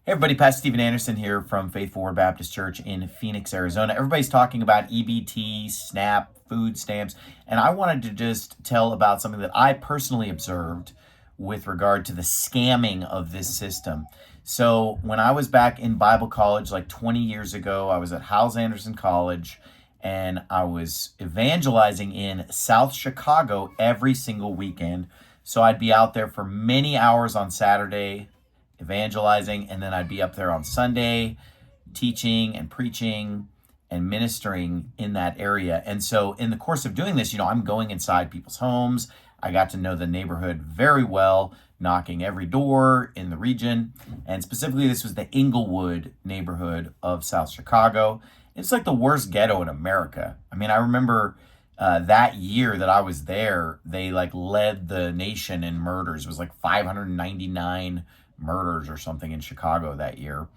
Hey everybody, Pastor Stephen Anderson here from Faithful Word Baptist Church in Phoenix, Arizona. Everybody's talking about EBT, SNAP, food stamps, and I wanted to just tell about something that I personally observed with regard to the scamming of this system. So when I was back in Bible college like 20 years ago, I was at Howes Anderson College and I was evangelizing in South Chicago every single weekend. So I'd be out there for many hours on Saturday evangelizing, and then I'd be up there on Sunday teaching and preaching and ministering in that area. And so in the course of doing this, I'm going inside people's homes. I got to know the neighborhood very well, knocking every door in the region. And specifically, this was the Inglewood neighborhood of South Chicago. It's like the worst ghetto in America. I mean, I remember that year that I was there, they led the nation in murders. It was like 599 murders or something in Chicago that year.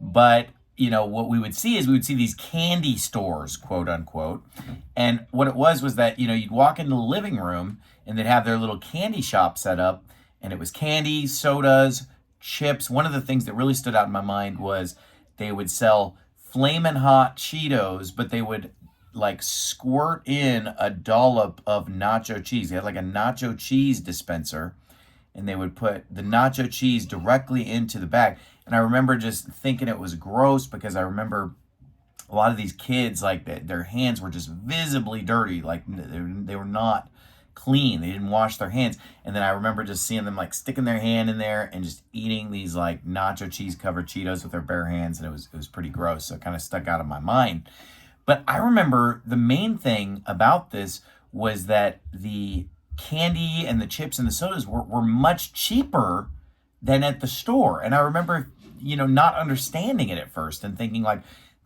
But what we would see is we would see these candy stores, quote unquote. And what it was that, you'd walk into the living room and they'd have their little candy shop set up, and it was candy, sodas, chips. One of the things that really stood out in my mind was they would sell flamin' hot Cheetos, but they would squirt in a dollop of nacho cheese. They had a nacho cheese dispenser, and they would put the nacho cheese directly into the bag. And I remember just thinking it was gross, because I remember a lot of these kids, their hands were just visibly dirty. They were not clean. They didn't wash their hands. And then I remember just seeing them sticking their hand in there and just eating these nacho cheese covered Cheetos with their bare hands. And it was pretty gross. So it kind of stuck out of my mind. But I remember the main thing about this was that the candy and the chips and the sodas were much cheaper than at the store. And I remember, not understanding it at first and thinking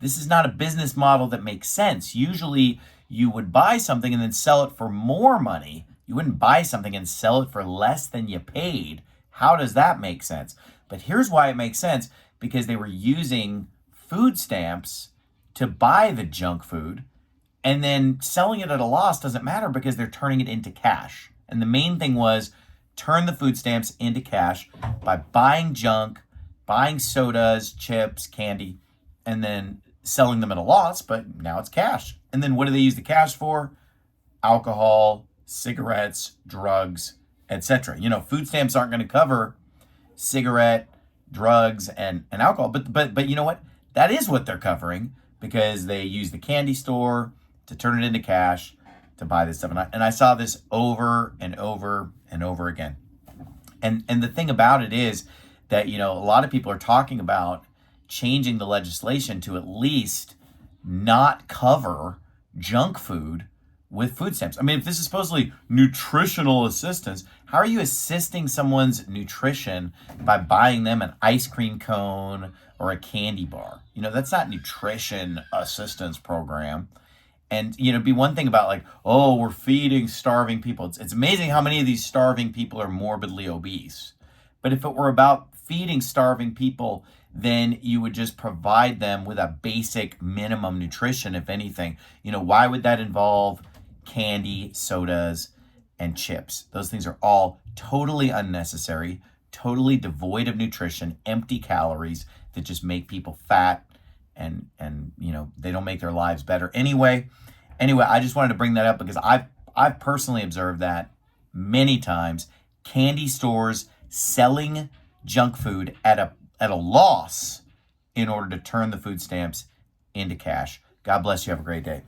this is not a business model that makes sense. Usually you would buy something and then sell it for more money. You wouldn't buy something and sell it for less than you paid. How does that make sense? But here's why it makes sense: because they were using food stamps to buy the junk food, and then selling it at a loss doesn't matter because they're turning it into cash. And the main thing was turn the food stamps into cash by buying junk, buying sodas, chips, candy, and then selling them at a loss, but now it's cash. And then what do they use the cash for? Alcohol, cigarettes, drugs, etc. Food stamps aren't going to cover cigarette, drugs, and alcohol. But you know what? That is what they're covering, because they use the candy store to turn it into cash to buy this stuff. And I saw this over and over and over again. And the thing about it is that, a lot of people are talking about changing the legislation to at least not cover junk food with food stamps. I mean, if this is supposedly nutritional assistance, how are you assisting someone's nutrition by buying them an ice cream cone or a candy bar? That's not nutrition assistance program. And, it'd be one thing about we're feeding starving people. It's amazing how many of these starving people are morbidly obese. But if it were about feeding starving people, then you would just provide them with a basic minimum nutrition, if anything. Why would that involve candy, sodas, and chips? Those things are all totally unnecessary, totally devoid of nutrition, empty calories that just make people fat, and they don't make their lives better anyway. I just wanted to bring that up because I've personally observed that many times. Candy stores selling junk food at a loss in order to turn the food stamps into cash. God bless you. Have a great day.